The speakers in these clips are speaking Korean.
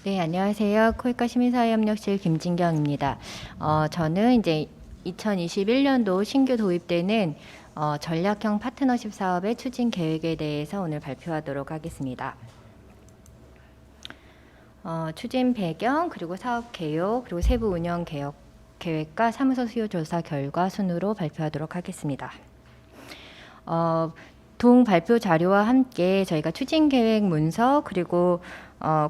네, 안녕하세요. 코이카 시민사회협력실 김진경입니다. 저는 이제 2021년도 신규 도입되는 전략형 파트너십 사업의 추진 계획에 대해서 오늘 발표하도록 하겠습니다. 추진 배경, 그리고 사업 개요, 그리고 세부 운영 개혁 계획과 사무소 수요 조사 결과 순으로 발표하도록 하겠습니다. 동 발표 자료와 함께 저희가 추진 계획 문서, 그리고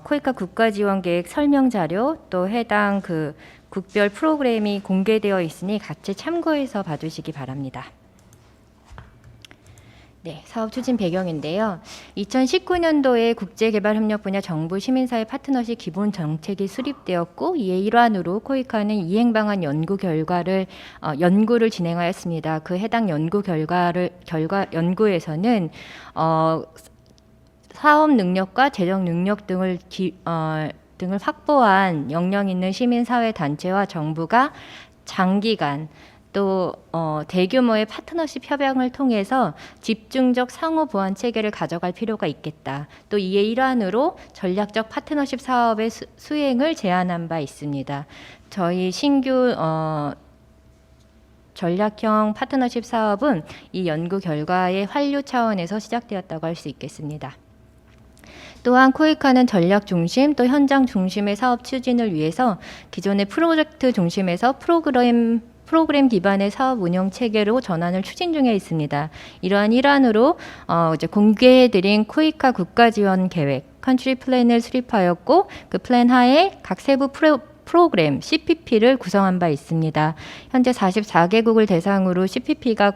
코이카 국가지원계획 설명 자료, 또 해당 그 국별 프로그램이 공개되어 있으니 같이 참고해서 봐주시기 바랍니다. 네, 사업 추진 배경인데요. 2019년도에 국제개발협력 분야 정부 시민사회 파트너십 기본 정책이 수립되었고, 이에 일환으로 코이카는 이행 방안 연구를 진행하였습니다. 그 해당 연구에서는 사업 능력과 재정 능력 등을 확보한 역량 있는 시민사회 단체와 정부가 장기간 또 대규모의 파트너십 협약을 통해서 집중적 상호 보완 체계를 가져갈 필요가 있겠다. 또 이에 일환으로 전략적 파트너십 사업의 수행을 제안한 바 있습니다. 저희 신규 전략형 파트너십 사업은 이 연구 결과의 환류 차원에서 시작되었다고 할 수 있겠습니다. 또한 코이카는 전략 중심 또 현장 중심의 사업 추진을 위해서 기존의 프로젝트 중심에서 프로그램 기반의 사업 운영 체계로 전환을 추진 중에 있습니다. 이러한 일환으로 이제 공개해드린 코이카 국가지원 계획 컨트리 플랜을 수립하였고, 그 플랜 하에 각 세부 프로그램 CPP를 구성한 바 있습니다. 현재 44개국을 대상으로 CPP가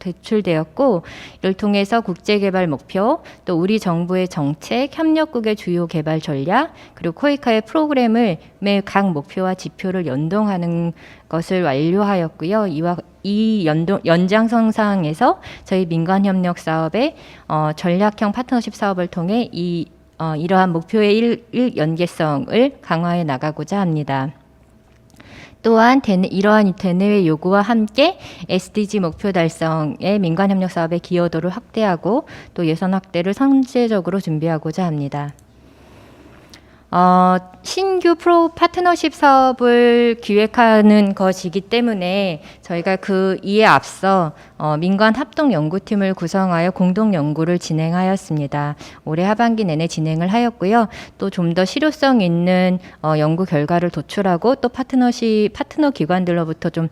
제출되었고, 이를 통해서 국제개발 목표, 또 우리 정부의 정책, 협력국의 주요 개발 전략, 그리고 코이카의 프로그램을 매 각 목표와 지표를 연동하는 것을 완료하였고요. 이 연장선상에서 저희 민간협력 사업의 전략형 파트너십 사업을 통해 이러한 목표의 연계성을 강화해 나가고자 합니다. 또한 이러한 대내외 요구와 함께 SDG 목표 달성에 민간협력 사업의 기여도를 확대하고 또 예산 확대를 선제적으로 준비하고자 합니다. 신규 파트너십 사업을 기획하는 것이기 때문에 저희가 이에 앞서 민간 합동 연구팀을 구성하여 공동 연구를 진행하였습니다. 올해 하반기 내내 진행을 하였고요. 또 좀 더 실효성 있는 연구 결과를 도출하고 또 파트너 기관들로부터 좀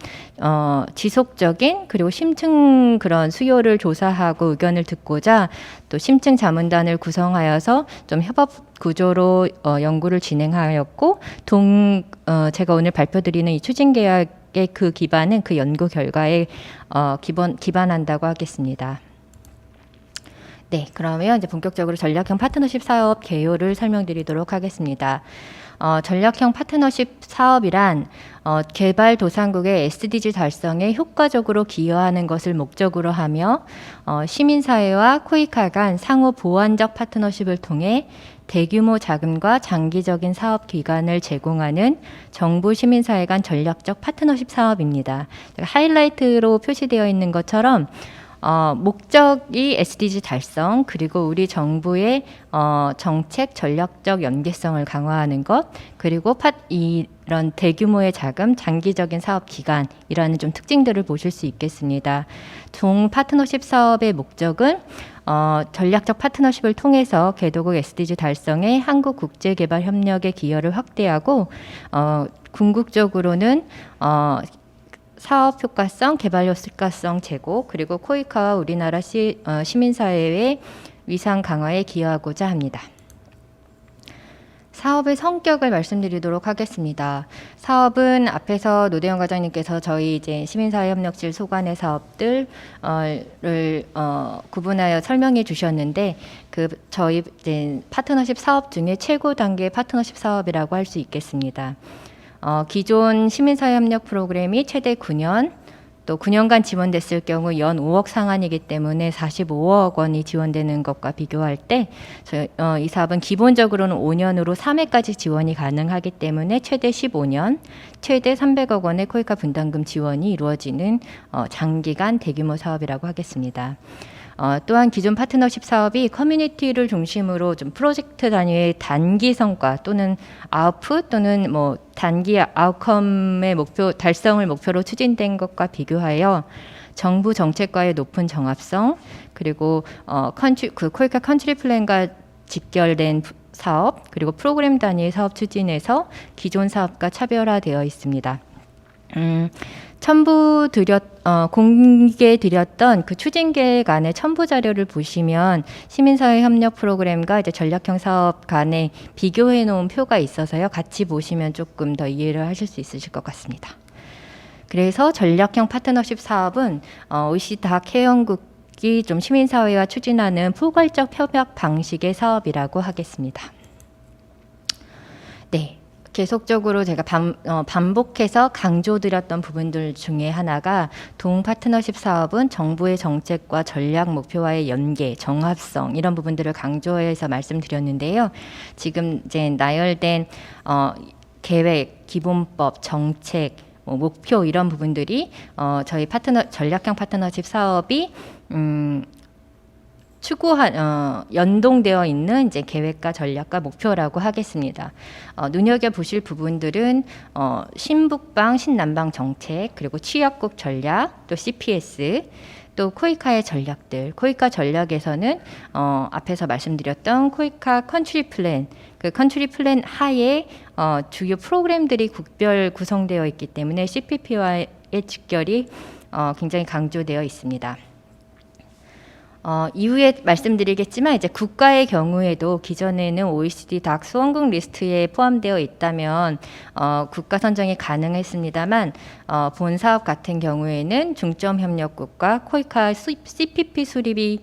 지속적인 그리고 심층 그런 수요를 조사하고 의견을 듣고자 또 심층 자문단을 구성하여서 좀 협업 구조로 연구를 진행하였고, 제가 오늘 발표드리는 이 추진 계획의 그 기반은 그 연구 결과에 기반한다고 하겠습니다. 네, 그러면 이제 본격적으로 전략형 파트너십 사업 개요를 설명드리도록 하겠습니다. 전략형 파트너십 사업이란 개발도상국의 SDG 달성에 효과적으로 기여하는 것을 목적으로 하며 시민사회와 코이카 간 상호 보완적 파트너십을 통해 대규모 자금과 장기적인 사업 기간을 제공하는 정부 시민사회 간 전략적 파트너십 사업입니다. 하이라이트로 표시되어 있는 것처럼 목적이 SDG 달성, 그리고 우리 정부의 정책 전략적 연계성을 강화하는 것, 그리고 이런 대규모의 자금, 장기적인 사업 기간이라는 좀 특징들을 보실 수 있겠습니다. 동 파트너십 사업의 목적은 전략적 파트너십을 통해서 개도국 SDG 달성에 한국 국제개발 협력의 기여를 확대하고 궁극적으로는 사업 효과성, 개발 효과성 제고, 그리고 코이카와 우리나라 시민사회의 위상 강화에 기여하고자 합니다. 사업의 성격을 말씀드리도록 하겠습니다. 사업은 앞에서 노대영 과장님께서 저희 이제 시민사회협력실 소관의 사업들을 구분하여 설명해 주셨는데, 저희 이제 파트너십 사업 중에 최고 단계의 파트너십 사업이라고 할 수 있겠습니다. 기존 시민사회협력 프로그램이 최대 9년, 또 9년간 지원됐을 경우 연 5억 상한이기 때문에 45억 원이 지원되는 것과 비교할 때 이 사업은 기본적으로는 5년으로 3회까지 지원이 가능하기 때문에 최대 15년, 최대 300억 원의 코이카 분담금 지원이 이루어지는 장기간 대규모 사업이라고 하겠습니다. 또한 기존 파트너십 사업이 커뮤니티를 중심으로 좀 프로젝트 단위의 단기 성과 또는 아웃풋 또는 뭐 단기 아웃컴의 목표 달성을 목표로 추진된 것과 비교하여 정부 정책과의 높은 정합성 그리고 코이카 컨트리 플랜과 직결된 사업 그리고 프로그램 단위의 사업 추진에서 기존 사업과 차별화되어 있습니다. 공개 드렸던 그 추진 계획 안에 첨부 자료를 보시면 시민사회 협력 프로그램과 이제 전략형 사업 간에 비교해 놓은 표가 있어서요. 같이 보시면 조금 더 이해를 하실 수 있으실 것 같습니다. 그래서 전략형 파트너십 사업은 OECD 다학 회원국이 좀 시민사회와 추진하는 포괄적 협약 방식의 사업이라고 하겠습니다. 네. 계속적으로 제가 반복해서 강조드렸던 부분들 중에 하나가 동 파트너십 사업은 정부의 정책과 전략 목표와의 연계, 정합성 이런 부분들을 강조해서 말씀드렸는데요. 지금 이제 나열된 계획, 기본법, 정책, 목표 이런 부분들이 저희 전략형 파트너십 사업이 연동되어 있는 이제 계획과 전략과 목표라고 하겠습니다. 눈여겨 보실 부분들은 신북방, 신남방 정책, 그리고 취약국 전략, 또 CPS, 또 코이카의 전략들. 코이카 전략에서는 앞에서 말씀드렸던 코이카 컨트리 플랜, 그 컨트리 플랜 하에 주요 프로그램들이 국별 구성되어 있기 때문에 CPP와의 직결이 굉장히 강조되어 있습니다. 이후에 말씀드리겠지만 이제 국가의 경우에도 기존에는 OECD 다학 수원국 리스트에 포함되어 있다면 국가 선정이 가능했습니다만 본 사업 같은 경우에는 중점 협력국과 코이카 CPP 수립이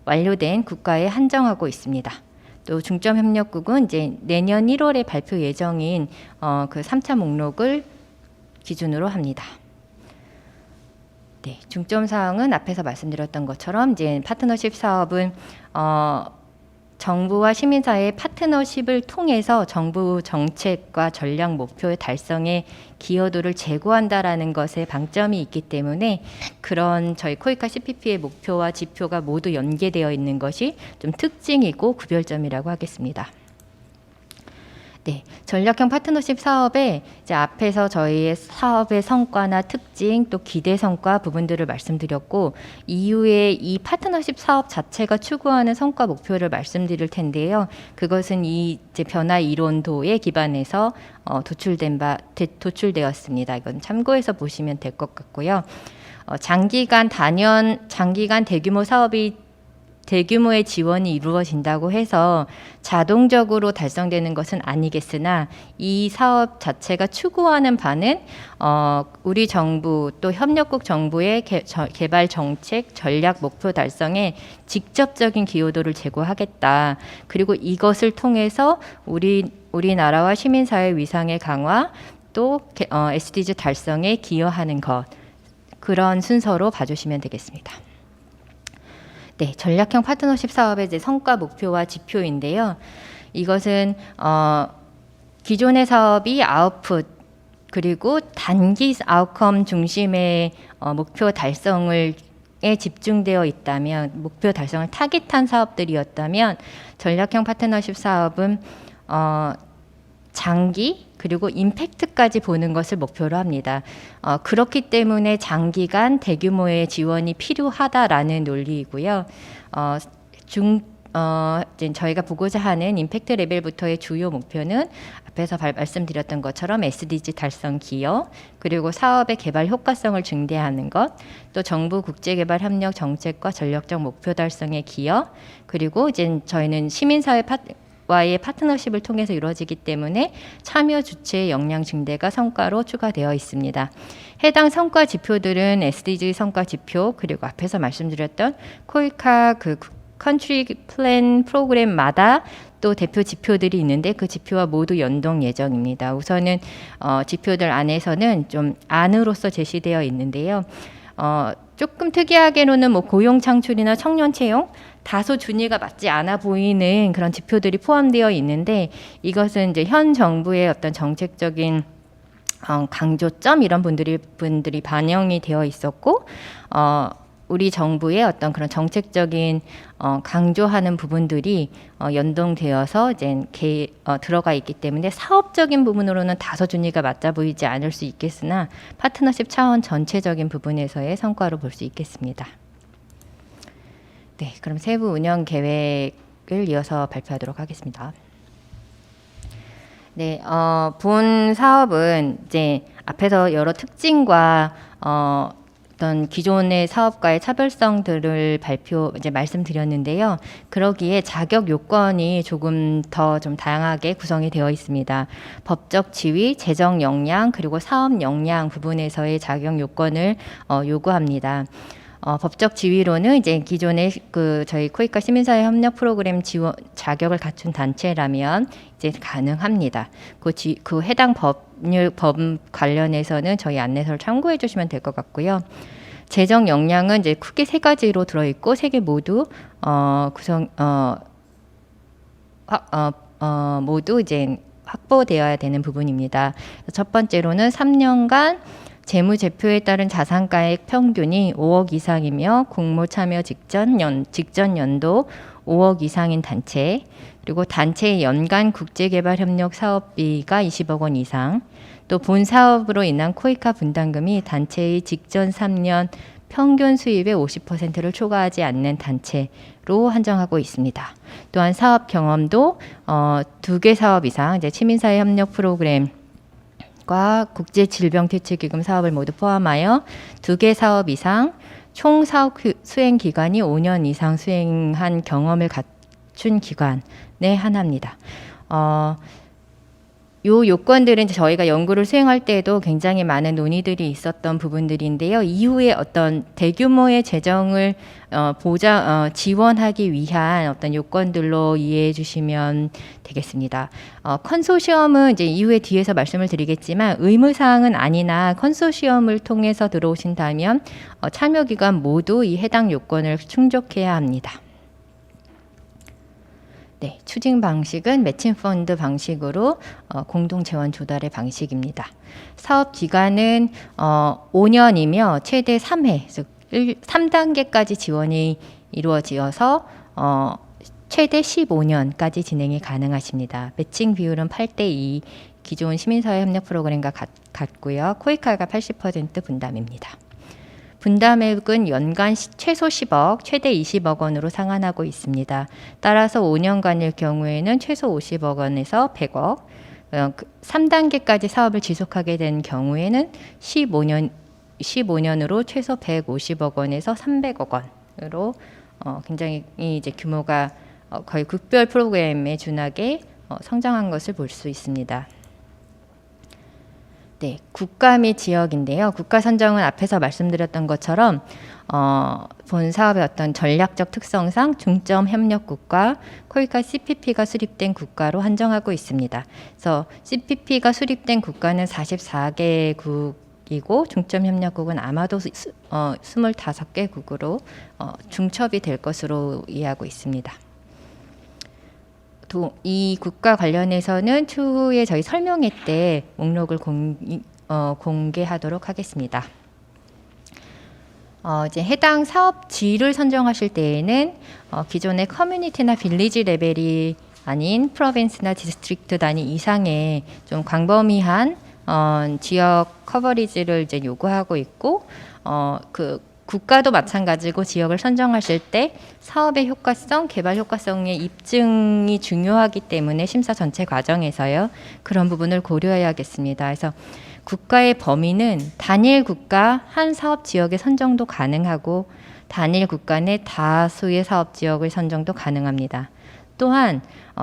완료된 국가에 한정하고 있습니다. 또 중점 협력국은 이제 내년 1월에 발표 예정인 그 3차 목록을 기준으로 합니다. 네, 중점 사항은 앞에서 말씀드렸던 것처럼 이제 파트너십 사업은 정부와 시민사회의 파트너십을 통해서 정부 정책과 전략 목표의 달성에 기여도를 제고한다라는 것에 방점이 있기 때문에 그런 저희 코이카 CPP의 목표와 지표가 모두 연계되어 있는 것이 좀 특징이고 구별점이라고 하겠습니다. 네, 전략형 파트너십 사업에 이제 앞에서 저희의 사업의 성과나 특징 또 기대 성과 부분들을 말씀드렸고 이후에 이 파트너십 사업 자체가 추구하는 성과 목표를 말씀드릴 텐데요. 그것은 이 이제 변화 이론도에 기반해서 도출되었습니다. 이건 참고해서 보시면 될 것 같고요. 장기간 대규모의 지원이 이루어진다고 해서 자동적으로 달성되는 것은 아니겠으나 이 사업 자체가 추구하는 바는 우리 정부 또 협력국 정부의 개발 정책 전략 목표 달성에 직접적인 기여도를 제고하겠다. 그리고 이것을 통해서 우리나라와 시민사회 위상의 강화 또 SDG 달성에 기여하는 것 그런 순서로 봐주시면 되겠습니다. 네, 전략형 파트너십 사업의 이제 성과 목표와 지표인데요. 이것은 기존의 사업이 아웃풋 그리고 단기 아웃컴 중심의 목표 달성에 집중되어 있다면 목표 달성을 타깃한 사업들이었다면 전략형 파트너십 사업은 장기 그리고 임팩트까지 보는 것을 목표로 합니다. 그렇기 때문에 장기간 대규모의 지원이 필요하다라는 논리이고요. 저희가 보고자 하는 임팩트 레벨부터의 주요 목표는 앞에서 말씀드렸던 것처럼 SDG 달성 기여, 그리고 사업의 개발 효과성을 증대하는 것, 또 정부 국제개발 협력 정책과 전략적 목표 달성의 기여, 그리고 이제 저희는 시민사회 와의 파트너십을 통해서 이루어지기 때문에 참여 주체의 역량 증대가 성과로 추가되어 있습니다. 해당 성과 지표들은 SDG 성과 지표 그리고 앞에서 말씀드렸던 코이카 그 컨트리 플랜 프로그램마다 또 대표 지표들이 있는데 그 지표와 모두 연동 예정입니다. 우선은 지표들 안에서는 좀 안으로서 제시되어 있는데요. 조금 특이하게로는 뭐 고용 창출이나 청년 채용 다소 준위가 맞지 않아 보이는 그런 지표들이 포함되어 있는데 이것은 이제 현 정부의 어떤 정책적인 강조점 이런 분들이 반영이 되어 있었고 우리 정부의 어떤 그런 정책적인 강조하는 부분들이 연동되어서 이제 들어가 있기 때문에 사업적인 부분으로는 다소 준위가 맞아 보이지 않을 수 있겠으나 파트너십 차원 전체적인 부분에서의 성과로 볼 수 있겠습니다. 네, 그럼 세부 운영 계획을 이어서 발표하도록 하겠습니다. 네, 본 사업은 이제 앞에서 여러 특징과 어떤 기존의 사업과의 차별성들을 이제 말씀드렸는데요. 그러기에 자격 요건이 조금 더 좀 다양하게 구성이 되어 있습니다. 법적 지위, 재정 역량, 그리고 사업 역량 부분에서의 자격 요건을 요구합니다. 법적 지위로는 이제 기존의 저희 코이카 시민사회 협력 프로그램 지원 자격을 갖춘 단체라면 이제 가능합니다. 그 해당 법 관련해서는 저희 안내서를 참고해 주시면 될 것 같고요. 재정 역량은 이제 크게 세 가지로 들어 있고 세 개 모두 모두 이제 확보되어야 되는 부분입니다. 첫 번째로는 3년간 재무제표에 따른 자산가액 평균이 5억 이상이며 공모 참여 직전 연도 5억 이상인 단체, 그리고 단체의 연간 국제개발협력 사업비가 20억 원 이상, 또 본 사업으로 인한 코이카 분담금이 단체의 직전 3년 평균 수입의 50%를 초과하지 않는 단체로 한정하고 있습니다. 또한 사업 경험도 2개 사업 이상, 이제 시민사회 협력 프로그램 과 국제질병퇴치기금 사업을 모두 포함하여 2개 사업 이상, 총 사업 수행 기간이 5년 이상 수행한 경험을 갖춘 기관에 한합니다. 요 요건들은 저희가 연구를 수행할 때에도 굉장히 많은 논의들이 있었던 부분들인데요. 이후에 어떤 대규모의 재정을 지원하기 위한 어떤 요건들로 이해해 주시면 되겠습니다. 컨소시엄은 이제 이후에 뒤에서 말씀을 드리겠지만 의무사항은 아니나 컨소시엄을 통해서 들어오신다면 참여기관 모두 이 해당 요건을 충족해야 합니다. 네, 추진 방식은 매칭 펀드 방식으로 공동 재원 조달의 방식입니다. 사업 기간은 5년이며 최대 3회, 즉 3단계까지 지원이 이루어지어서 최대 15년까지 진행이 가능하십니다. 매칭 비율은 8대2, 기존 시민사회 협력 프로그램과 같고요. 코이카가 80% 분담입니다. 분담액은 연간 최소 10억, 최대 20억 원으로 상한하고 있습니다. 따라서 5년간일 경우에는 최소 50억 원에서 100억, 3단계까지 사업을 지속하게 된 경우에는 15년으로 최소 150억 원에서 300억 원으로 굉장히 이제 규모가 거의 국별 프로그램에 준하게 성장한 것을 볼 수 있습니다. 네, 국가 및 지역인데요. 국가 선정은 앞에서 말씀드렸던 것처럼 본 사업의 어떤 전략적 특성상 중점 협력 국가, 코이카 CPP가 수립된 국가로 한정하고 있습니다. 그래서 CPP가 수립된 국가는 44개국이고 중점 협력국은 아마도 25개국으로 중첩이 될 것으로 이해하고 있습니다. 이 국가 관련해서는 추후에 저희 설명회 때 목록을 공개하도록 하겠습니다. 이제 해당 사업지를 선정하실 때에는 기존의 커뮤니티나 빌리지 레벨이 아닌 프로빈스나 디스트릭트 단위 이상의 좀 광범위한 지역 커버리지를 이제 요구하고 있고 국가도 마찬가지고 지역을 선정하실 때 사업의 효과성, 개발 효과성의 입증이 중요하기 때문에 심사 전체 과정에서요. 그런 부분을 고려해야겠습니다. 그래서 국가의 범위는 단일 국가 한 사업 지역의 선정도 가능하고 단일 국가 내 다수의 사업 지역의 선정도 가능합니다. 또한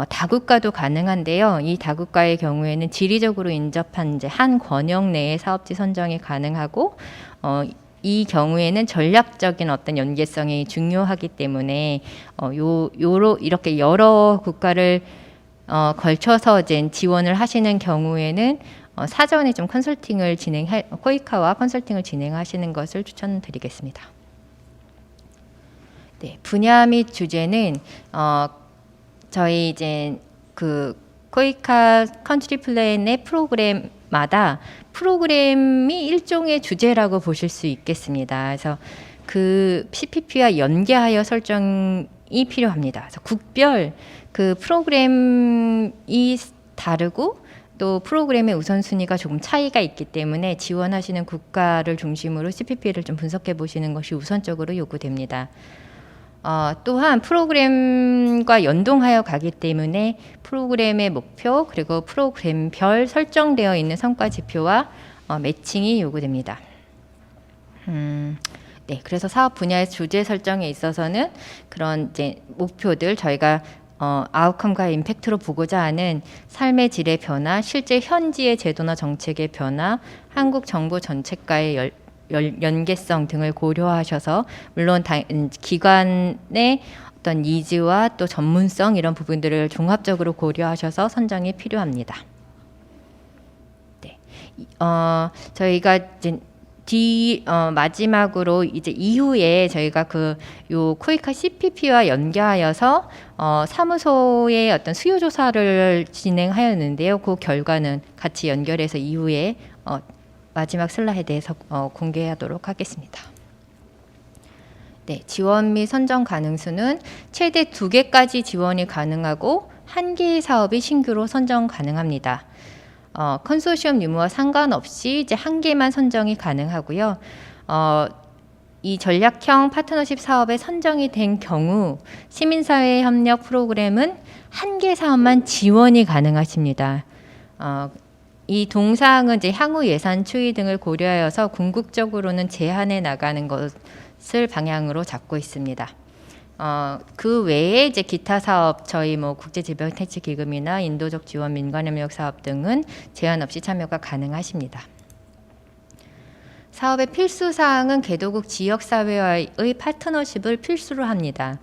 다국가도 가능한데요. 이 다국가의 경우에는 지리적으로 인접한 이제 한 권역 내의 사업지 선정이 가능하고 이 경우에는 전략적인 어떤 연계성이 중요하기 때문에 이렇게 여러 국가를 걸쳐서 이제 지원을 하시는 경우에는 사전에 좀 코이카와 컨설팅을 진행하시는 것을 추천드리겠습니다. 네, 분야 및 주제는 저희 이제 코이카 컨트리 플랜의 프로그램마다 프로그램이 일종의 주제라고 보실 수 있겠습니다. 그래서 그 CPP와 연계하여 설정이 필요합니다. 그래서 국별 그 프로그램이 다르고 또 프로그램의 우선순위가 조금 차이가 있기 때문에 지원하시는 국가를 중심으로 CPP를 좀 분석해 보시는 것이 우선적으로 요구됩니다. 또한 프로그램과 연동하여 가기 때문에 프로그램의 목표 그리고 프로그램별 설정되어 있는 성과 지표와 매칭이 요구됩니다. 네, 그래서 사업 분야의 주제 설정에 있어서는 그런 이제 목표들 저희가 아웃컴과 임팩트로 보고자 하는 삶의 질의 변화, 실제 현지의 제도나 정책의 변화, 한국 정부 정책과의 연계성 등을 고려하셔서 물론 기관의 어떤 니즈와 또 전문성 이런 부분들을 종합적으로 고려하셔서 선정이 필요합니다. 네, 저희가 이제 마지막으로 이제 이후에 저희가 요 코이카 CPP와 연계하여서 사무소의 어떤 수요 조사를 진행하였는데요. 그 결과는 같이 연결해서 이후에 마지막 슬라이드에서 공개하도록 하겠습니다. 네, 지원 및 선정 가능수는 최대 2개까지 지원이 가능하고 1개의 사업이 신규로 선정 가능합니다. 컨소시엄 유무와 상관없이 이제 1개만 선정이 가능하고요. 이 전략형 파트너십 사업에 선정이 된 경우 시민사회 협력 프로그램은 1개 사업만 지원이 가능하십니다. 이 동사항은 이제 향후 예산 추이 등을 고려하여서 궁극적으로는 제한해 나가는 것을 방향으로 잡고 있습니다. 그 외에 이제 기타 사업 저희 국제질병 퇴치 기금이나 인도적 지원 민간협력 사업 등은 제한 없이 참여가 가능하십니다. 사업의 필수 사항은 개도국 지역사회와의 파트너십을 필수로 합니다.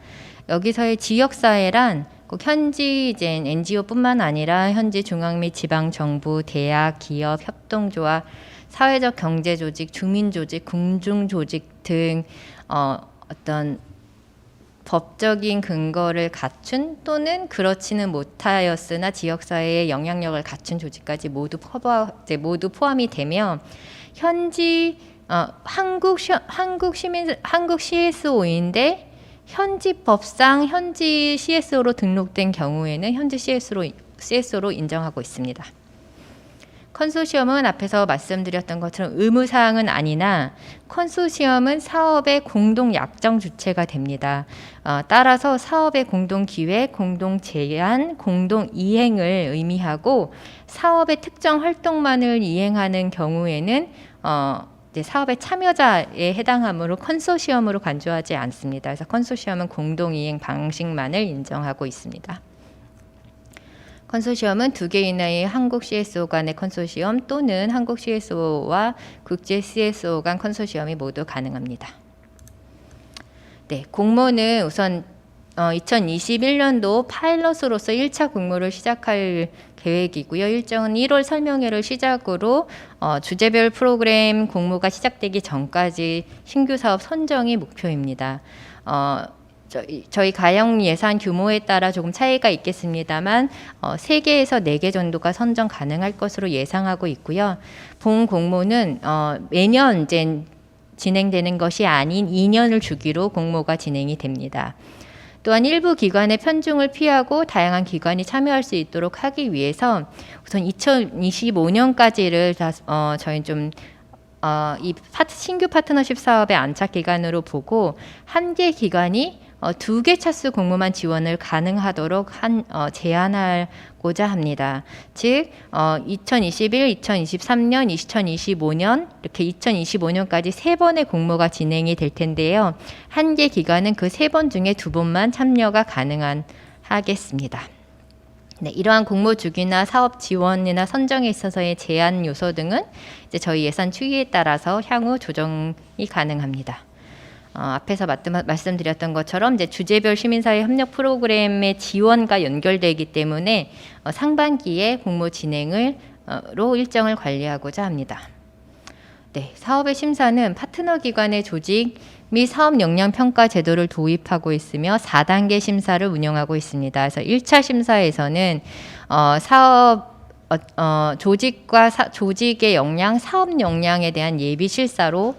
여기서의 지역사회란 꼭 현지 이제 NGO뿐만 아니라 현지 중앙 및 지방 정부, 대학, 기업, 협동조합, 사회적 경제 조직, 주민 조직, 공중 조직 등 어떤 법적인 근거를 갖춘 또는 그렇지는 못하였으나 지역사회의 영향력을 갖춘 조직까지 모두 포함이 되며 현지 한국 CSO인데 현지 법상 현지 CSO로 등록된 경우에는 현지 CSO로 인정하고 있습니다. 컨소시엄은 앞에서 말씀드렸던 것처럼 의무사항은 아니나 컨소시엄은 사업의 공동 약정 주체가 됩니다. 따라서 사업의 공동 기획, 공동 제안, 공동 이행을 의미하고 사업의 특정 활동만을 이행하는 경우에는 사업의 참여자에 해당하므로 컨소시엄으로 간주하지 않습니다. 그래서 컨소시엄은 공동 이행 방식만을 인정하고 있습니다. 컨소시엄은 2개 이내의 한국 CSO 간의 컨소시엄 또는 한국 CSO와 국제 CSO 간 컨소시엄이 모두 가능합니다. 네, 공모는 우선 2021년도 파일럿으로서 1차 공모를 시작할 계획이고요. 일정은 1월 설명회를 시작으로 주제별 프로그램 공모가 시작되기 전까지 신규 사업 선정이 목표입니다. 저희 가용 예산 규모에 따라 조금 차이가 있겠습니다만 3개에서 4개 정도가 선정 가능할 것으로 예상하고 있고요. 본 공모는 매년 이제 진행되는 것이 아닌 2년을 주기로 공모가 진행이 됩니다. 또한 일부 기관의 편중을 피하고 다양한 기관이 참여할 수 있도록 하기 위해서 우선 2025년까지를 저희는 좀 이 신규 파트너십 사업의 안착 기간으로 보고 1개 기관이 2개 차수 공모만 지원을 가능하도록 제한하고자 합니다. 즉 2021, 2023년, 2025년 이렇게 2025년까지 3번의 공모가 진행이 될 텐데요. 1개 기관은 그 3번 중에 2번만 참여가 가능하겠습니다. 네, 이러한 공모 주기나 사업 지원이나 선정에 있어서의 제한 요소 등은 이제 저희 예산 추이에 따라서 향후 조정이 가능합니다. 앞에서 말씀드렸던 것처럼 이제 주제별 시민사회 협력 프로그램의 지원과 연결되기 때문에 상반기에 공모 진행으로 일정을 관리하고자 합니다. 네, 사업의 심사는 파트너 기관의 조직 및 사업 역량 평가 제도를 도입하고 있으며 4단계 심사를 운영하고 있습니다. 그래서 1차 심사에서는 사업 조직과 조직의 역량, 사업 역량에 대한 예비 실사로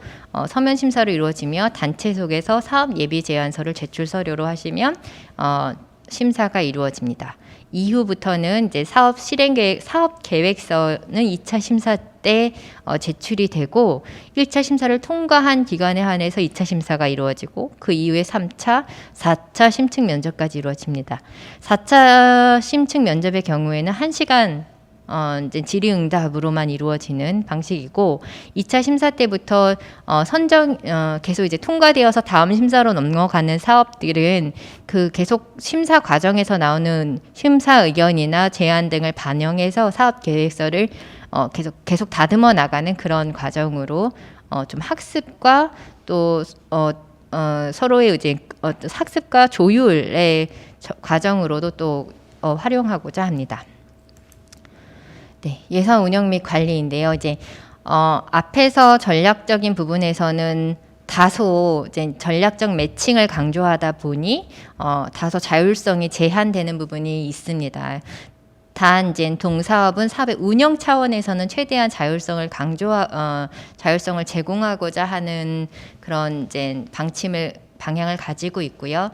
서면 심사로 이루어지며 단체 속에서 사업 예비 제안서를 제출 서류로 하시면 심사가 이루어집니다. 이후부터는 이제 사업 실행 계획, 사업 계획서는 2차 심사 때 제출이 되고 1차 심사를 통과한 기간에 한해서 2차 심사가 이루어지고 그 이후에 3차, 4차 심층 면접까지 이루어집니다. 4차 심층 면접의 경우에는 1시간 이제 질의응답으로만 이루어지는 방식이고 2차 심사 때부터 계속 이제 통과되어서 다음 심사로 넘어가는 사업들은 그 계속 심사 과정에서 나오는 심사 의견이나 제안 등을 반영해서 사업 계획서를 계속 다듬어 나가는 그런 과정으로 좀 학습과 또 서로의 이제 학습과 조율의 과정으로도 또 활용하고자 합니다. 네, 예산 운영 및 관리인데요. 이제 앞에서 전략적인 부분에서는 다소 이제 전략적 매칭을 강조하다 보니 다소 자율성이 제한되는 부분이 있습니다. 단 이제 동사업은 사업의 운영 차원에서는 최대한 자율성을 자율성을 제공하고자 하는 그런 이제 방향을 가지고 있고요.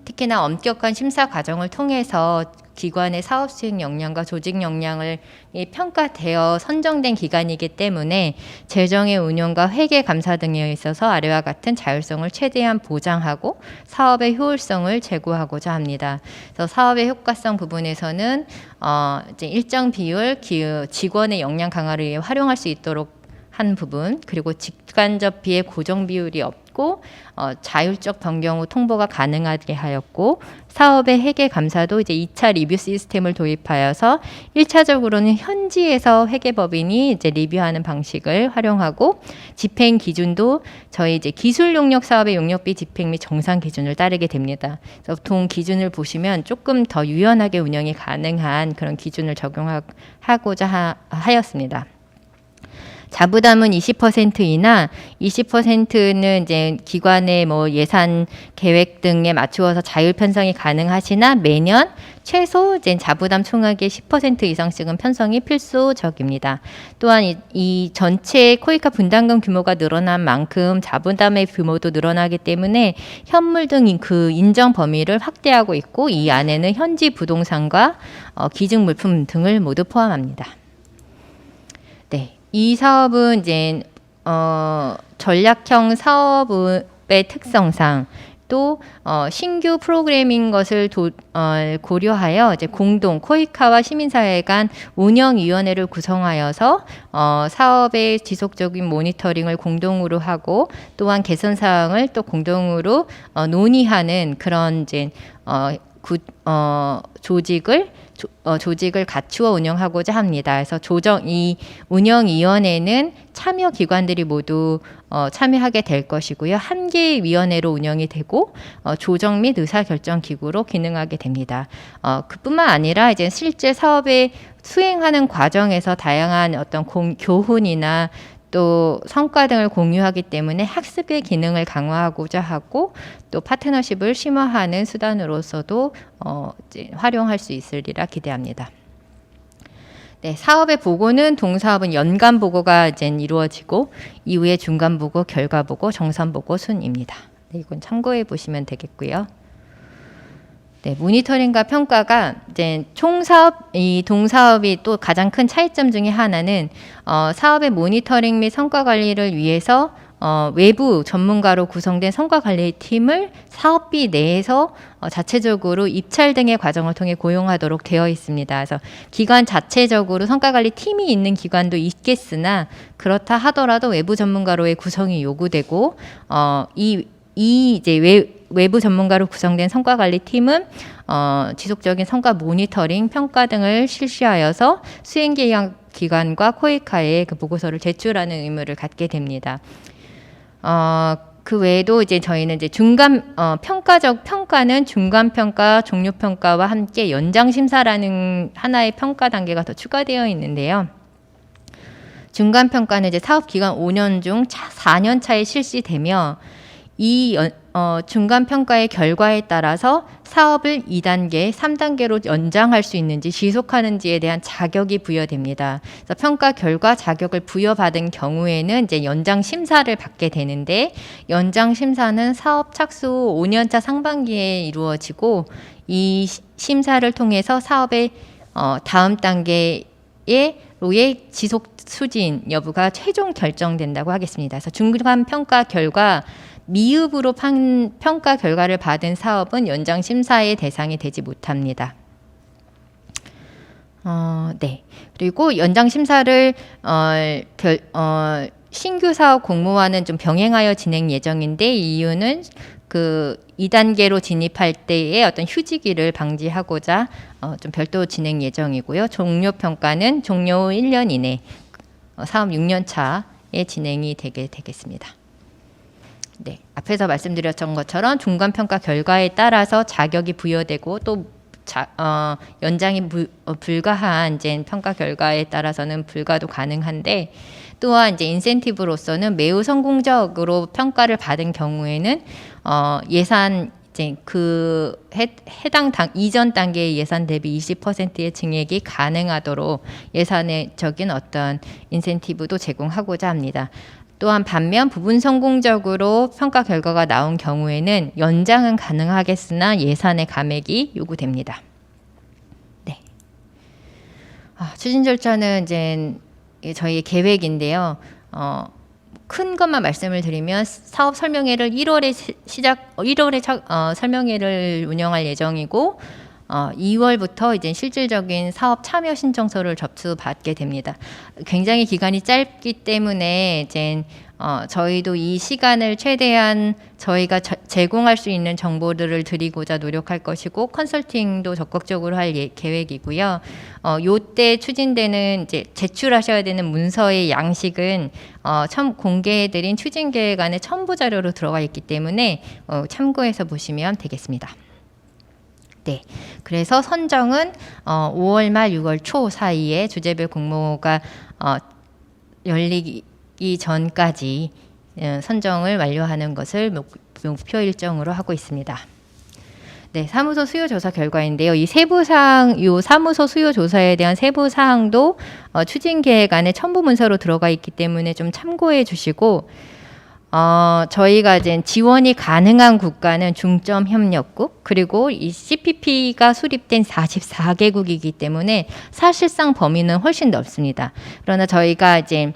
특히나 엄격한 심사 과정을 통해서 기관의 사업 수행 역량과 조직 역량을 평가되어 선정된 기관이기 때문에 재정의 운용과 회계 감사 등에 있어서 아래와 같은 자율성을 최대한 보장하고 사업의 효율성을 제고하고자 합니다. 그래서 사업의 효과성 부분에서는 이제 일정 비율 직원의 역량 강화를 위해 활용할 수 있도록 한 부분, 그리고 직간접 비의 고정 비율이 없고 자율적 변경 후 통보가 가능하게 하였고, 사업의 회계 감사도 이제 2차 리뷰 시스템을 도입하여서 1차적으로는 현지에서 회계법인이 이제 리뷰하는 방식을 활용하고, 집행 기준도 저희 이제 기술 용역 사업의 용역비 집행 및 정상 기준을 따르게 됩니다. 그래서 보통 기준을 보시면 조금 더 유연하게 운영이 가능한 그런 기준을 적용하고자 하였습니다. 자부담은 20%이나 20%는 이제 기관의 뭐 예산 계획 등에 맞추어서 자율 편성이 가능하시나 매년 최소 이제 자부담 총액의 10% 이상씩은 편성이 필수적입니다. 또한 이 전체 코이카 분담금 규모가 늘어난 만큼 자부담의 규모도 늘어나기 때문에 현물 등 그 인정 범위를 확대하고 있고, 이 안에는 현지 부동산과 기증 물품 등을 모두 포함합니다. 네. 이 사업은 이제 전략형 사업의 특성상 또 신규 프로그램인 것을 고려하여 이제 공동 코이카와 시민사회 간 운영위원회를 구성하여서 사업의 지속적인 모니터링을 공동으로 하고, 또한 개선 사항을 공동으로 논의하는 그런 이제 조직을 갖추어 운영하고자 합니다. 그래서 이 운영위원회는 참여 기관들이 모두 참여하게 될 것이고요. 한 개의 위원회로 운영이 되고 조정 및 의사결정 기구로 기능하게 됩니다. 그뿐만 아니라 이제 실제 사업에 수행하는 과정에서 다양한 어떤 교훈이나 또 성과 등을 공유하기 때문에 학습의 기능을 강화하고자 하고, 또 파트너십을 심화하는 수단으로서도 이제 활용할 수 있으리라 기대합니다. 네, 사업의 보고는 동사업은 연간 보고가 이제 이루어지고, 이후에 중간 보고, 결과 보고, 정산 보고 순입니다. 네, 이건 참고해 보시면 되겠고요. 네, 모니터링과 평가가 이제 이 동사업이 또 가장 큰 차이점 중에 하나는 사업의 모니터링 및 성과 관리를 위해서 외부 전문가로 구성된 성과 관리 팀을 사업비 내에서 자체적으로 입찰 등의 과정을 통해 고용하도록 되어 있습니다. 그래서 기관 자체적으로 성과 관리 팀이 있는 기관도 있겠으나, 그렇다 하더라도 외부 전문가로의 구성이 요구되고, 이 이제 외부 전문가로 구성된 성과관리 팀은 지속적인 성과 모니터링, 평가 등을 실시하여서 수행기관과 코이카에 그 보고서를 제출하는 의무를 갖게 됩니다. 그 외에도 이제 저희는 이제 평가는 중간 평가, 종료 평가와 함께 연장 심사라는 하나의 평가 단계가 더 추가되어 있는데요. 중간 평가는 이제 사업 기간 5년 중 4년 차에 실시되며, 중간 평가의 결과에 따라서 사업을 2단계, 3단계로 연장할 수 있는지 지속하는지에 대한 자격이 부여됩니다. 그래서 평가 결과 자격을 부여받은 경우에는 이제 연장 심사를 받게 되는데, 연장 심사는 사업 착수 후 5년차 상반기에 이루어지고, 이 심사를 통해서 사업의 다음 단계로의 지속 추진 여부가 최종 결정된다고 하겠습니다. 그래서 중간 평가 결과 미흡으로 평가 결과를 받은 사업은 연장 심사의 대상이 되지 못합니다. 네. 그리고 연장 심사를 신규 사업 공모와는 좀 병행하여 진행 예정인데, 이유는 그 2단계로 진입할 때의 어떤 휴지기를 방지하고자 좀 별도 진행 예정이고요. 종료 평가는 종료 후 1년 이내 사업 6년 차에 진행이 되겠습니다. 네, 앞에서 말씀드렸던 것처럼 중간 평가 결과에 따라서 자격이 부여되고 또 연장이 불가한 이제 평가 결과에 따라서는 불가도 가능한데, 또한 이제 인센티브로서는 매우 성공적으로 평가를 받은 경우에는 예산 이제 그 해당 이전 단계의 예산 대비 20%의 증액이 가능하도록 예산적인 어떤 인센티브도 제공하고자 합니다. 또한 반면 부분 성공적으로 평가 결과가 나온 경우에는 연장은 가능하겠으나 예산의 감액이 요구됩니다. 네. 추진 절차는 이제 저희의 계획인데요. 큰 것만 말씀을 드리면 사업 설명회를 1월에 설명회를 운영할 예정이고, 2월부터 이제 실질적인 사업 참여 신청서를 접수받게 됩니다. 굉장히 기간이 짧기 때문에 이제 저희도 이 시간을 최대한 저희가 제공할 수 있는 정보들을 드리고자 노력할 것이고, 컨설팅도 적극적으로 할 계획이고요. 요때 추진되는 이제 제출하셔야 되는 문서의 양식은 공개해드린 추진 계획 안에 첨부 자료로 들어가 있기 때문에 참고해서 보시면 되겠습니다. 네, 그래서 선정은 5월 말 6월 초 사이에 주제별 공모가 열리기 전까지 선정을 완료하는 것을 목표 일정으로 하고 있습니다. 네, 사무소 수요 조사 결과인데요. 이 세부사항, 요 사무소 수요 조사에 대한 세부사항도 추진 계획 안에 첨부 문서로 들어가 있기 때문에 좀 참고해 주시고, 저희가 이제 지원이 가능한 국가는 중점 협력국, 그리고 이 CPP가 수립된 44개국이기 때문에 사실상 범위는 훨씬 넓습니다. 그러나 저희가 이제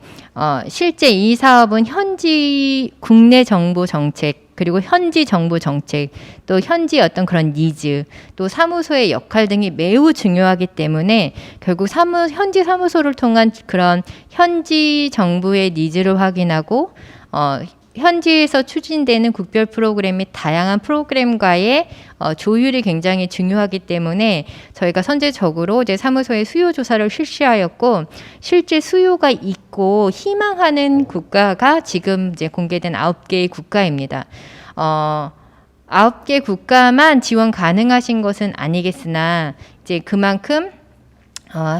실제 이 사업은 현지 국내 정부 정책, 그리고 현지 정부 정책, 또 현지 어떤 그런 니즈, 또 사무소의 역할 등이 매우 중요하기 때문에 결국 현지 사무소를 통한 그런 현지 정부의 니즈를 확인하고, 현지에서 추진되는 국별 프로그램 및 다양한 프로그램과의 조율이 굉장히 중요하기 때문에 저희가 선제적으로 이제 사무소의 수요 조사를 실시하였고, 실제 수요가 있고 희망하는 국가가 지금 이제 공개된 9개의 국가입니다. 9개 국가만 지원 가능하신 것은 아니겠으나 이제 그만큼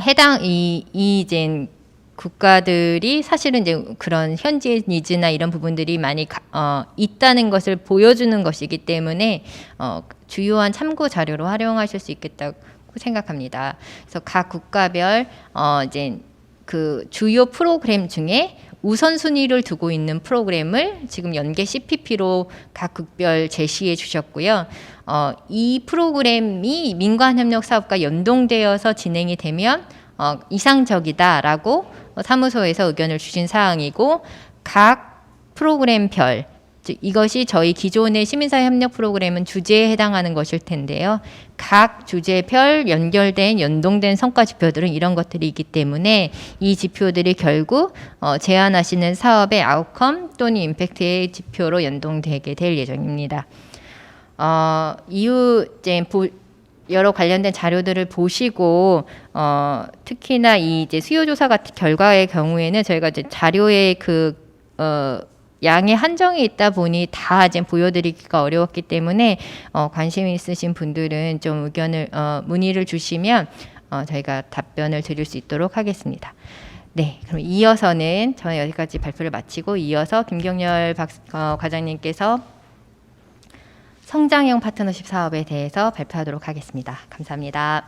해당 이제 국가들이 사실은 이제 그런 현지의 니즈나 이런 부분들이 많이 있다는 것을 보여주는 것이기 때문에 주요한 참고 자료로 활용하실 수 있겠다고 생각합니다. 그래서 각 국가별 이제 그 주요 프로그램 중에 우선순위를 두고 있는 프로그램을 지금 연계 CPP로 각 국별 제시해 주셨고요. 이 프로그램이 민관협력사업과 연동되어서 진행이 되면 이상적이다라고 사무소에서 의견을 주신 사항이고, 각 프로그램별, 즉 이것이 저희 기존의 시민사회 협력 프로그램은 주제에 해당하는 것일 텐데요. 각 주제별 연동된 성과 지표들은 이런 것들이 있기 때문에 이 지표들이 결국 제안하시는 사업의 아웃컴 또는 임팩트의 지표로 연동되게 될 예정입니다. 이후 이제 여러 관련된 자료들을 보시고 특히나 이 이제 수요조사 같은 결과의 경우에는 저희가 이제 자료의 양의 한정이 있다 보니 다 이제 보여드리기가 어려웠기 때문에 관심 있으신 분들은 좀 의견을 문의를 주시면 저희가 답변을 드릴 수 있도록 하겠습니다. 네, 그럼 이어서는 저는 여기까지 발표를 마치고 이어서 김경렬 과장님께서 성장형 파트너십 사업에 대해서 발표하도록 하겠습니다. 감사합니다.